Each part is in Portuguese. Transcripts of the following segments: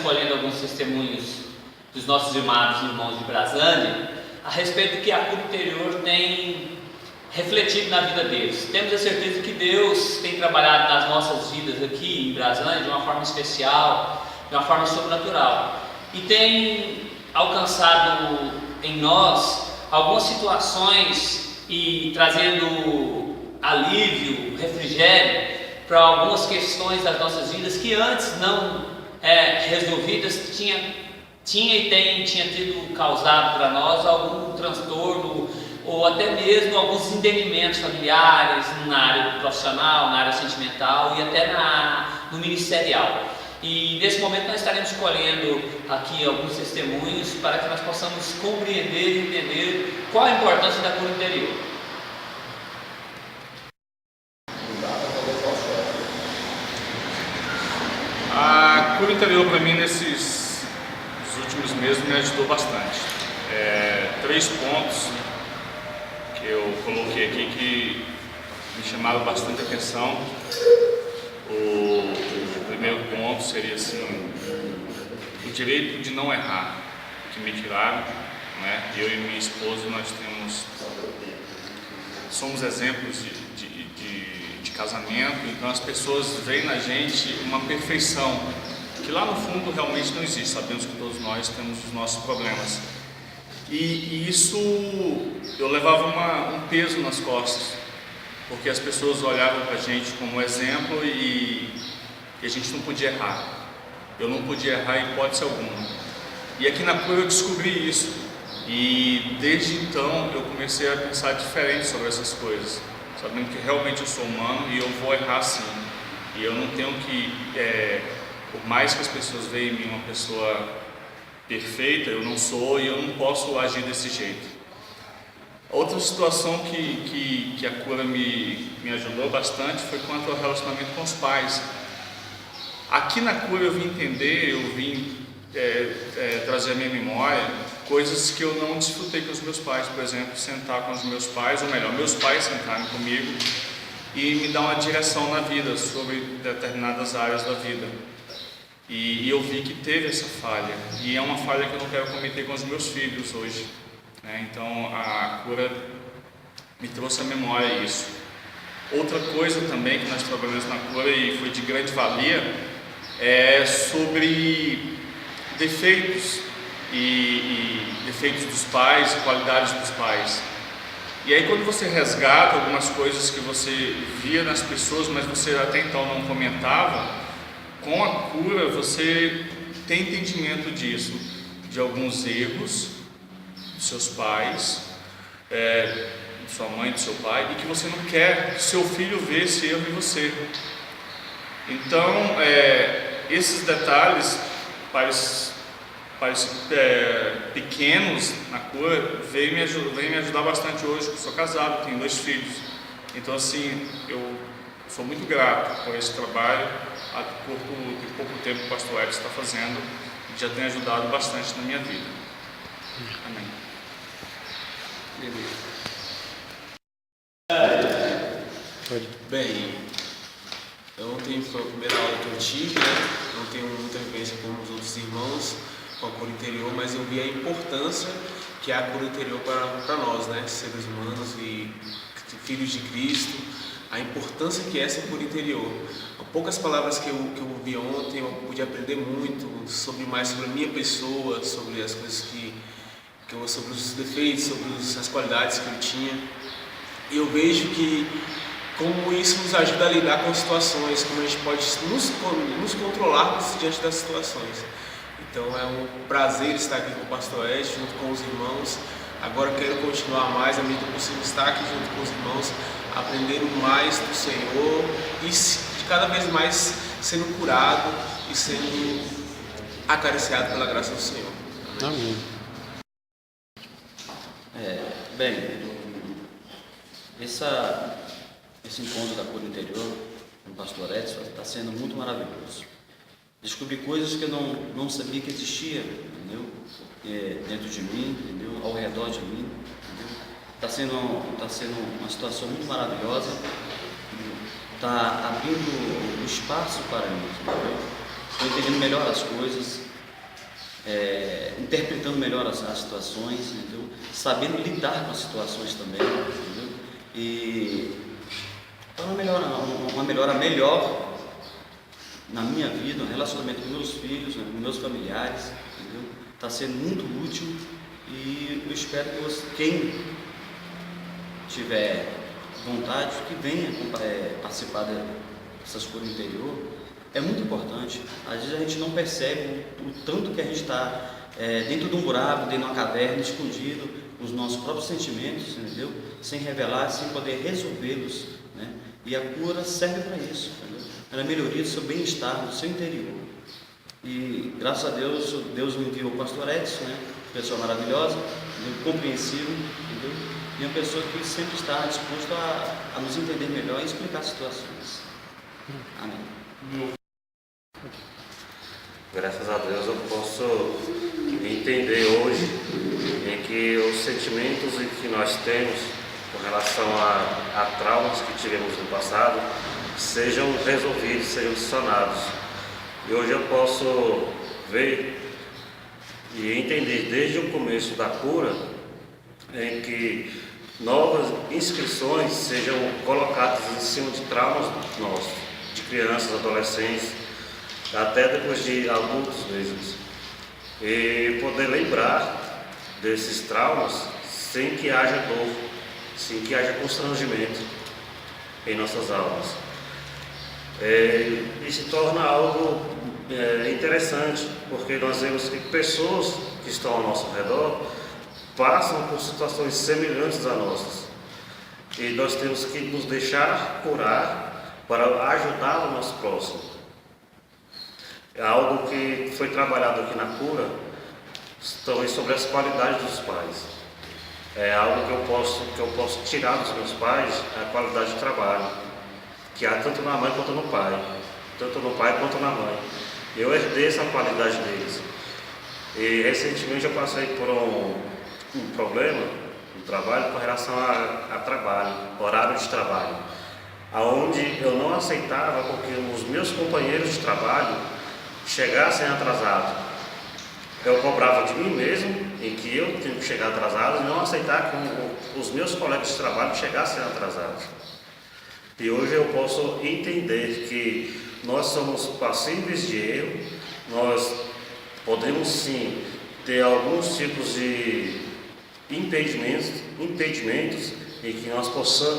colhendo alguns testemunhos dos nossos irmãos de Brasília a respeito do que a cura interior tem refletido na vida deles. Temos a certeza que Deus tem trabalhado nas nossas vidas aqui em Brasília de uma forma especial, de uma forma sobrenatural, e tem alcançado em nós algumas situações e trazendo alívio, refrigério para algumas questões das nossas vidas que antes não resolvidas tinha tido causado para nós algum transtorno ou até mesmo alguns entendimentos familiares na área profissional, na área sentimental e até no ministerial. E nesse momento nós estaremos colhendo aqui alguns testemunhos para que nós possamos compreender e entender qual a importância da cura interior. A cura interior para mim nesses últimos meses me ajudou bastante. 3 pontos que eu coloquei aqui que me chamaram bastante atenção. O primeiro ponto seria assim, o direito de não errar, que me tiraram, né? Eu e minha esposa, nós somos exemplos de casamento, então as pessoas veem na gente uma perfeição, que lá no fundo realmente não existe. Sabemos que todos nós temos os nossos problemas. E isso, eu levava um peso nas costas, porque as pessoas olhavam para a gente como exemplo e a gente não podia errar. Eu não podia errar em hipótese alguma. E aqui na cura eu descobri isso. E desde então eu comecei a pensar diferente sobre essas coisas, sabendo que realmente eu sou humano e eu vou errar sim. E eu não tenho que, por mais que as pessoas vejam em mim uma pessoa perfeita, eu não sou e eu não posso agir desse jeito. Outra situação que a cura me ajudou bastante foi quanto ao relacionamento com os pais. Aqui na cura eu vim entender, eu vim trazer à minha memória coisas que eu não desfrutei com os meus pais. Por exemplo, sentar com os meus pais, ou melhor, meus pais sentarem comigo e me dar uma direção na vida sobre determinadas áreas da vida. E eu vi que teve essa falha, e é uma falha que eu não quero cometer com os meus filhos hoje, né? Então a cura me trouxe à memória isso. Outra coisa também que nós trabalhamos na cura e foi de grande valia é sobre defeitos e defeitos dos pais, qualidades dos pais. E aí quando você resgata algumas coisas que você via nas pessoas, mas você até então não comentava, com a cura você tem entendimento disso, de alguns erros dos seus pais, de sua mãe, do seu pai, e que você não quer que seu filho veja esse erro em você. Então, esses detalhes parecem pequenos na cura, vem me ajudar bastante hoje, porque sou casado, tenho 2 filhos. Então, assim, eu sou muito grato por esse trabalho, por pouco tempo que o pastor Edson está fazendo, e já tem ajudado bastante na minha vida. Amém. Bem, ontem foi a primeira aula que eu tive, né? Não tenho muita vivência como os outros irmãos com a cura interior, mas eu vi a importância que é a cura interior para nós, né? Seres humanos e filhos de Cristo, a importância que é essa cura interior. Poucas palavras que eu ouvi ontem, eu pude aprender muito mais sobre a minha pessoa, sobre as coisas sobre os defeitos, sobre as qualidades que eu tinha. E eu vejo que como isso nos ajuda a lidar com situações, como a gente pode nos controlarmos diante das situações. Então é um prazer estar aqui com o pastor Edson, junto com os irmãos. Agora quero continuar mais, à medida que possível, estar aqui junto com os irmãos, aprendendo mais do Senhor e cada vez mais sendo curado e sendo acariciado pela graça do Senhor. Amém. Esse encontro da cura interior com o pastor Edson está sendo muito maravilhoso. Descobri coisas que eu não sabia que existia, entendeu? Dentro de mim, entendeu? Ao redor de mim, entendeu? Está sendo uma situação muito maravilhosa, está abrindo um espaço para mim, entendeu? Estou entendendo melhor as coisas, interpretando melhor as situações, entendeu? Sabendo lidar com as situações também, entendeu? E para uma melhora melhor na minha vida, no relacionamento com meus filhos, com meus familiares, entendeu? Está sendo muito útil e eu espero que quem tiver vontade, que venha participar dessas curas interior. É muito importante. Às vezes a gente não percebe o tanto que a gente está dentro de um buraco, dentro de uma caverna, escondido, com os nossos próprios sentimentos, entendeu? Sem revelar, sem poder resolvê-los, né? E a cura serve para isso, entendeu? Para a melhoria do seu bem-estar, do seu interior. E graças a Deus, Deus me enviou o pastor Edson, né? Pessoa maravilhosa, compreensível, entendeu? E uma pessoa que sempre está disposta a nos entender melhor e explicar situações. Amém. Graças a Deus eu posso entender hoje em que os sentimentos que nós temos com relação a traumas que tivemos no passado sejam resolvidos, sejam sanados. E hoje eu posso ver e entender desde o começo da cura em que novas inscrições sejam colocadas em cima de traumas nossos, de crianças, adolescentes, até depois de adultos mesmos, e poder lembrar desses traumas sem que haja dor, sem que haja constrangimento em nossas almas. E se torna algo interessante, porque nós vemos que pessoas que estão ao nosso redor passam por situações semelhantes a nossas, e nós temos que nos deixar curar para ajudar o nosso próximo. É algo que foi trabalhado aqui na cura, também sobre as qualidades dos pais. É algo que eu posso tirar dos meus pais, a qualidade de trabalho, que há tanto na mãe quanto no pai, tanto no pai quanto na mãe. Eu herdei essa qualidade deles. E recentemente eu passei por um problema no trabalho com relação a trabalho, horário de trabalho, aonde eu não aceitava porque os meus companheiros de trabalho chegassem atrasados. Eu cobrava de mim mesmo, em que eu tinha que chegar atrasado, e não aceitar que os meus colegas de trabalho chegassem atrasados. E hoje eu posso entender que nós somos passíveis de erro, nós podemos sim ter alguns tipos de impedimentos em que nós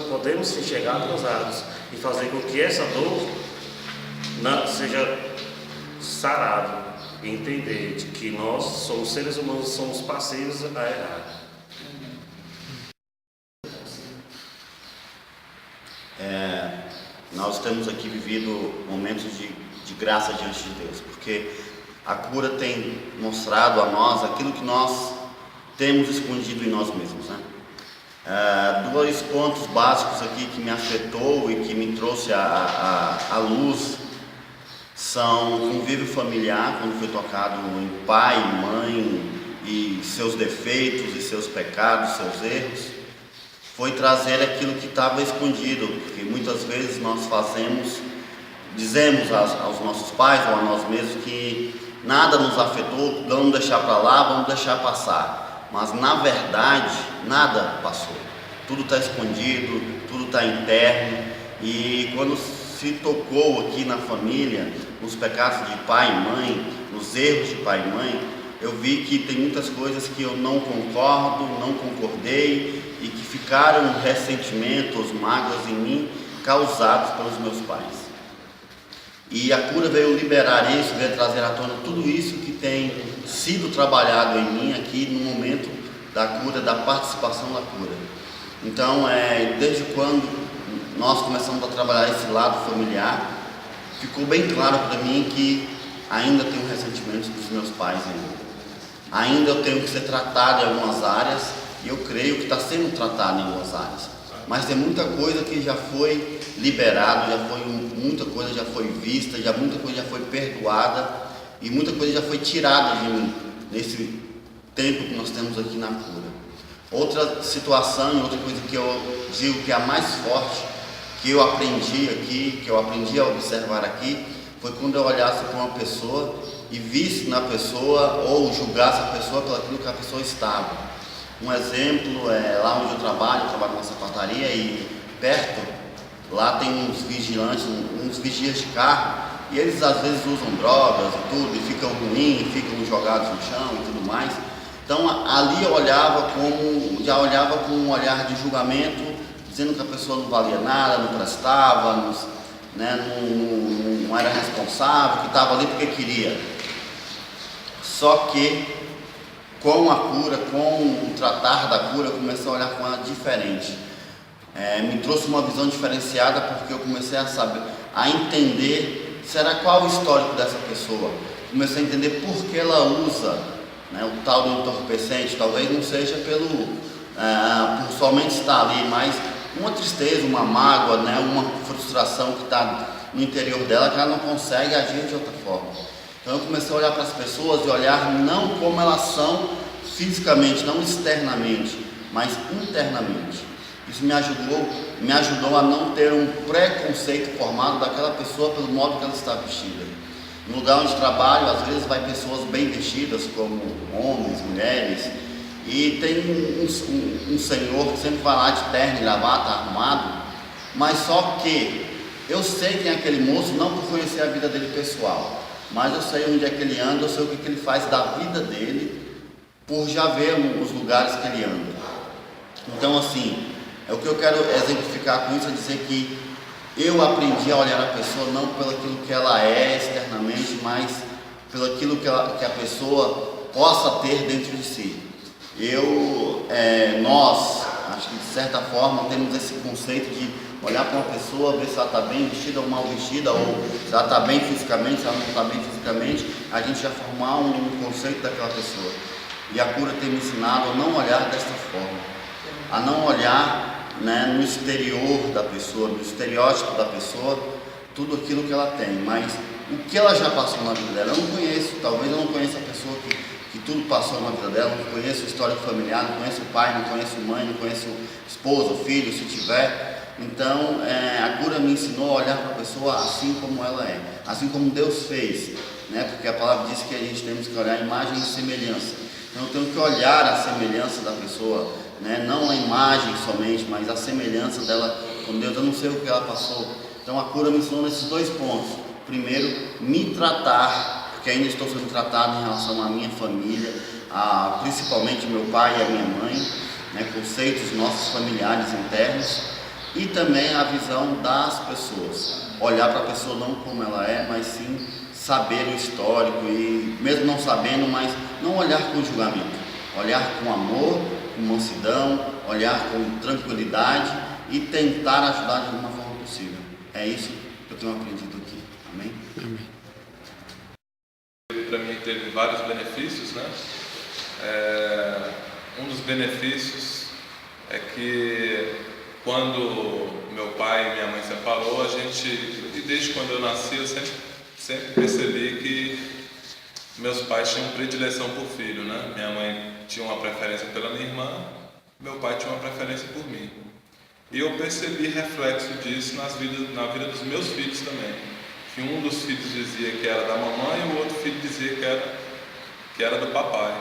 podemos sim chegar atrasados e fazer com que essa dor seja sarado e entender de que nós somos seres humanos, somos passíveis a errar. Nós temos aqui vivido momentos de graça diante de Deus, porque a cura tem mostrado a nós aquilo que nós temos escondido em nós mesmos, né? Dois pontos básicos aqui que me afetou e que me trouxe à luz são o convívio familiar, quando foi tocado em pai, mãe e seus defeitos e seus pecados, seus erros. Foi trazer aquilo que estava escondido, porque muitas vezes nós dizemos aos nossos pais ou a nós mesmos que nada nos afetou, vamos deixar para lá, vamos deixar passar. Mas na verdade, nada passou. Tudo está escondido, tudo está interno. E quando se tocou aqui na família, nos pecados de pai e mãe, nos erros de pai e mãe, eu vi que tem muitas coisas que eu não concordo, não concordei e que ficaram ressentimentos, mágoas em mim, causados pelos meus pais. E a cura veio liberar isso, veio trazer à tona tudo isso que tem sido trabalhado em mim aqui no momento da cura, da participação da cura. Então, desde quando nós começamos a trabalhar esse lado familiar, ficou bem claro para mim que ainda tenho ressentimento dos meus pais ainda eu tenho que ser tratado em algumas áreas, e eu creio que está sendo tratado em algumas áreas, mas tem muita coisa que já foi liberado, muita coisa já foi vista, muita coisa já foi perdoada, e muita coisa já foi tirada de mim, nesse tempo que nós temos aqui na cura. Outra situação e outra coisa que eu digo que é a mais forte, que eu aprendi aqui, que eu aprendi a observar aqui, foi quando eu olhasse para uma pessoa e visse na pessoa ou julgasse a pessoa pelo aquilo que a pessoa estava. Um exemplo é lá onde eu trabalho numa sapataria e perto, lá tem uns vigilantes, uns vigias de carro, e eles às vezes usam drogas e tudo, e ficam ruins, ficam jogados no chão e tudo mais. Então ali eu já olhava com um olhar de julgamento, dizendo que a pessoa não valia nada, não prestava, não era responsável, que estava ali porque queria. Só que com a cura, com o tratar da cura, eu comecei a olhar com ela diferente. Me trouxe uma visão diferenciada, porque eu comecei a entender, qual o histórico dessa pessoa. Comecei a entender por que ela usa, o tal do entorpecente. Talvez não seja por somente estar ali, mas uma tristeza, uma mágoa, uma frustração que está no interior dela, que ela não consegue agir de outra forma. Então eu comecei a olhar para as pessoas e olhar não como elas são fisicamente, não externamente, mas internamente. Isso me ajudou a não ter um preconceito formado daquela pessoa pelo modo que ela está vestida. No lugar onde trabalho, às vezes vai pessoas bem vestidas, como homens, mulheres, e tem um senhor que sempre vai lá de terno e gravata, arrumado, mas só que eu sei quem é aquele moço, não por conhecer a vida dele pessoal, mas eu sei onde é que ele anda, eu sei o que ele faz da vida dele, por já ver os lugares que ele anda. Então assim, o que eu quero exemplificar com isso é dizer que eu aprendi a olhar a pessoa não pelo aquilo que ela é externamente, mas pelo aquilo que a pessoa possa ter dentro de si. Nós, acho que de certa forma temos esse conceito de olhar para uma pessoa, ver se ela está bem vestida ou mal vestida, ou se ela está bem fisicamente, se ela não está bem fisicamente, a gente já formar um conceito daquela pessoa. E a cura tem me ensinado a não olhar desta forma, a não olhar no exterior da pessoa, no estereótipo da pessoa, tudo aquilo que ela tem, mas o que ela já passou na vida dela, eu não conheço. Talvez eu não conheça a pessoa que tudo passou na vida dela, não conheço o histórico familiar, não conheço o pai, não conheço a mãe, não conheço esposa, filho, se tiver. Então a cura me ensinou a olhar para a pessoa assim como ela é, assim como Deus fez, porque a palavra diz que a gente temos que olhar a imagem e semelhança. Então eu tenho que olhar a semelhança da pessoa, não a imagem somente, mas a semelhança dela com Deus. Eu não sei o que ela passou. Então a cura me ensinou nesses dois pontos. Primeiro, me tratar, porque ainda estou sendo tratado em relação à minha família, principalmente meu pai e a minha mãe, conceitos nossos familiares internos, e também a visão das pessoas. Olhar para a pessoa não como ela é, mas sim saber o histórico, e mesmo não sabendo, mas não olhar com julgamento, olhar com amor, com mansidão, olhar com tranquilidade e tentar ajudar de alguma forma possível. É isso que eu tenho aprendido aqui. Amém? Amém. Para mim teve vários benefícios, um dos benefícios é que quando meu pai e minha mãe separou, e desde quando eu nasci, eu sempre percebi que meus pais tinham predileção por filho, Minha mãe tinha uma preferência pela minha irmã, meu pai tinha uma preferência por mim. E eu percebi reflexo disso na vida dos meus filhos também. Que um dos filhos dizia que era da mamãe e o outro filho dizia que era do papai.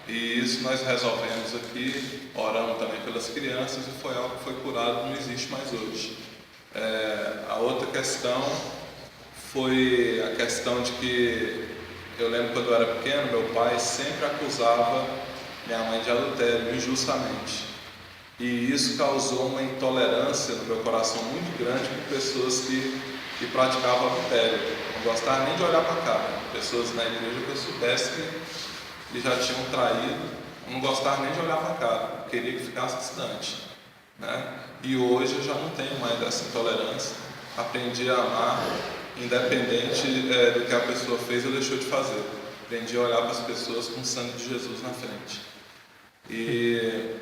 E isso nós resolvemos aqui, orando também pelas crianças, e foi algo que foi curado, não existe mais hoje. A outra questão foi a questão de que eu lembro quando eu era pequeno, meu pai sempre acusava minha mãe de adultério, injustamente. E isso causou uma intolerância no meu coração muito grande por pessoas que praticavam adultério. Não gostava nem de olhar para a cara. Pessoas na igreja que eu soubesse que já tinham traído, eu não gostava nem de olhar para a cara, queria que ficasse distante. E hoje eu já não tenho mais essa intolerância. Aprendi a amar, independente do que a pessoa fez ou deixou de fazer. Aprendi a olhar para as pessoas com o sangue de Jesus na frente. E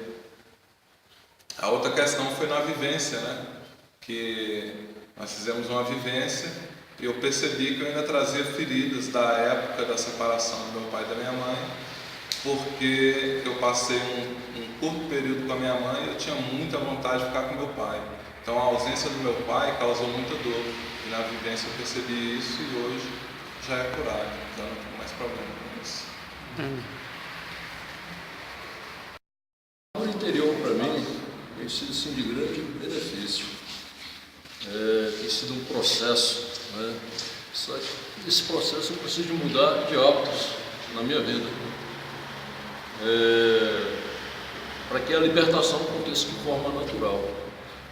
a outra questão foi na vivência, que nós fizemos uma vivência e eu percebi que eu ainda trazia feridas da época da separação do meu pai e da minha mãe, porque eu passei um curto período com a minha mãe e eu tinha muita vontade de ficar com meu pai. Então a ausência do meu pai causou muita dor, e na vivência eu percebi isso, e hoje já é curado, já não tem mais problema com isso. O interior, para mim, tem sido assim, de grande benefício. Tem sido um processo, né? Esse processo eu preciso de mudar de hábitos na minha vida, para que a libertação aconteça de forma natural.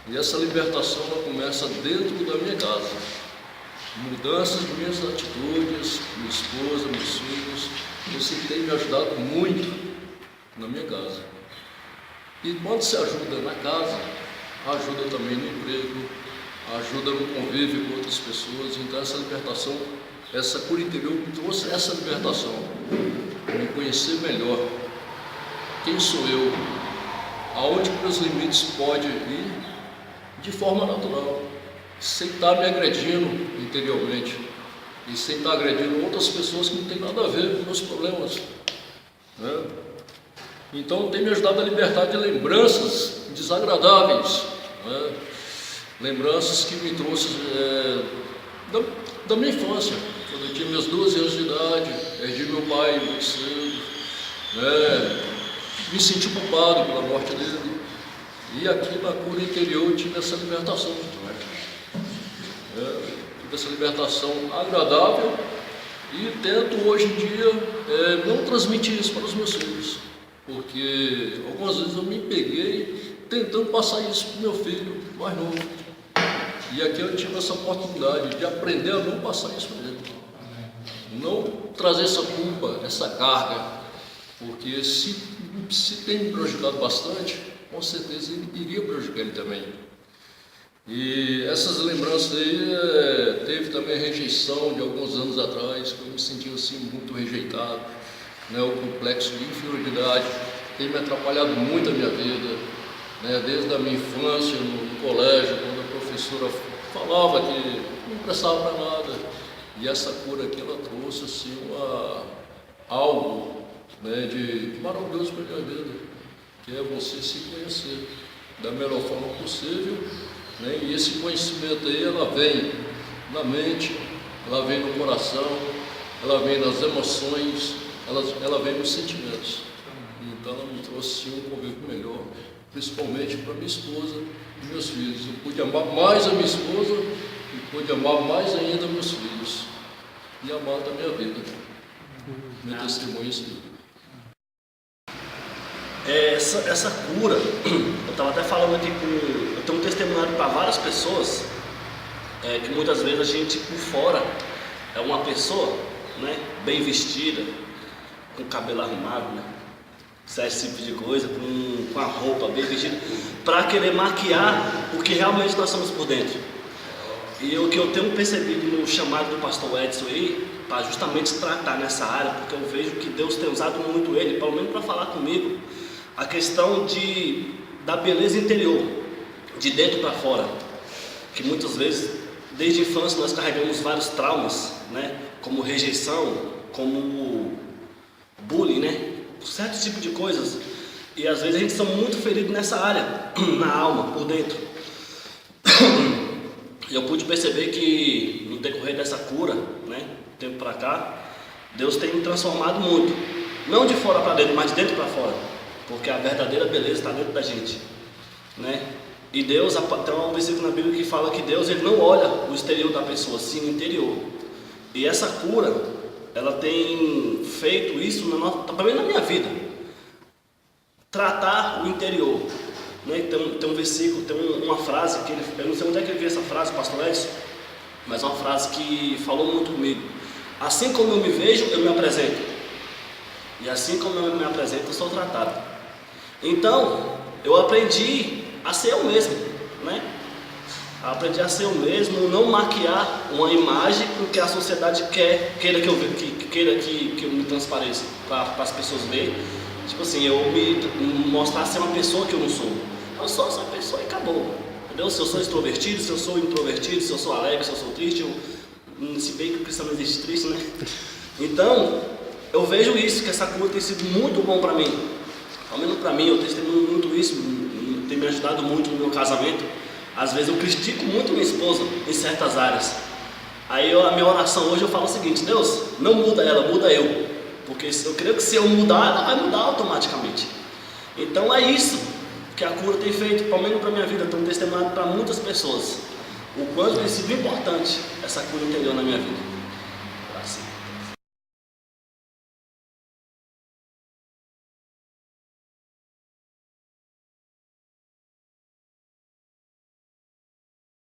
E essa libertação ela começa dentro da minha casa. Mudanças de minhas atitudes, minha esposa, meus filhos, isso tem me ajudado muito na minha casa. E quando se ajuda na casa, ajuda também no emprego, ajuda no convívio com outras pessoas. Então essa libertação, essa cura interior me trouxe essa libertação, me conhecer melhor. Quem sou eu? Aonde meus limites podem ir de forma natural, sem estar me agredindo interiormente e sem estar agredindo outras pessoas que não tem nada a ver com meus problemas, né? Então tem me ajudado a libertar de lembranças desagradáveis, né? Lembranças que me trouxe da minha infância, quando eu tinha meus 12 anos de idade, perdi meu pai muito cedo, né? Me senti culpado pela morte dele. E aqui na cura interior eu tive essa libertação, tive essa libertação agradável e tento hoje em dia não transmitir isso para os meus filhos, porque algumas vezes eu me peguei tentando passar isso para o meu filho mais novo. E aqui eu tive essa oportunidade de aprender a não passar isso para ele, não trazer essa culpa, essa carga, porque se tem me prejudicado bastante, com certeza ele iria prejudicar ele também. E essas lembranças aí, teve também a rejeição de alguns anos atrás, que eu me senti assim muito rejeitado, né? O complexo de inferioridade tem me atrapalhado muito a minha vida, né? Desde a minha infância, no colégio, quando a professora falava que não prestava para nada. E essa cura aqui, ela trouxe assim, algo, né, de maravilhoso para a minha vida, que é você se conhecer da melhor forma possível, né? E esse conhecimento aí, ela vem na mente, ela vem no coração, ela vem nas emoções, ela vem nos sentimentos. Então ela me trouxe um convívio melhor, principalmente para minha esposa e meus filhos. Eu pude amar mais a minha esposa e pude amar mais ainda meus filhos e amar da minha vida. Meu testemunho é isso. Essa cura, eu estava até falando aqui eu tenho um testemunho para várias pessoas, que muitas vezes a gente por fora é uma pessoa, né, bem vestida, com o cabelo arrumado, né, esse tipo de coisa, com a roupa bem vestida, para querer maquiar o que realmente nós somos por dentro. E o que eu tenho percebido no chamado do pastor Edson aí, para justamente tratar nessa área, porque eu vejo que Deus tem usado muito ele, pelo menos para falar comigo, a questão da beleza interior, de dentro para fora, que muitas vezes, desde a infância, nós carregamos vários traumas, né? Como rejeição, como bullying, né? Certo tipo de coisas, e às vezes a gente está muito ferido nessa área, na alma, por dentro. E eu pude perceber que no decorrer dessa cura, né, tempo para cá, Deus tem me transformado muito, não de fora para dentro, mas de dentro para fora, porque a verdadeira beleza está dentro da gente, né? E Deus, tem um versículo na Bíblia que fala que Deus, ele não olha o exterior da pessoa, sim o interior. E essa cura, ela tem feito isso também na minha vida, tratar o interior, né? Tem um versículo, tem uma frase que eu não sei onde é que ele viu essa frase, pastor Edson, mas é uma frase que falou muito comigo. Assim como eu me vejo, eu me apresento, e assim como eu me apresento, eu sou tratado. Então eu aprendi a ser eu mesmo, né? Aprendi a ser eu mesmo, não maquiar uma imagem porque a sociedade queira que eu me transpareça para as pessoas verem. Tipo assim, eu me mostrar ser uma pessoa que eu não sou. Eu sou essa pessoa e acabou. Entendeu? Se eu sou extrovertido, se eu sou introvertido, se eu sou alegre, se eu sou triste, se bem que o cristão não existe triste, né? Então, eu vejo isso, que essa cura tem sido muito bom para mim. Ao menos para mim, eu testemunho muito isso, tem me ajudado muito no meu casamento. Às vezes eu critico muito minha esposa em certas áreas, Aí a minha oração hoje eu falo o seguinte: Deus, não muda ela, muda eu. Porque eu creio que se eu mudar, ela vai mudar automaticamente. Então é isso que a cura tem feito, pelo menos para a minha vida, tem um testemunho para muitas pessoas. O quanto tem sido importante essa cura interior na minha vida.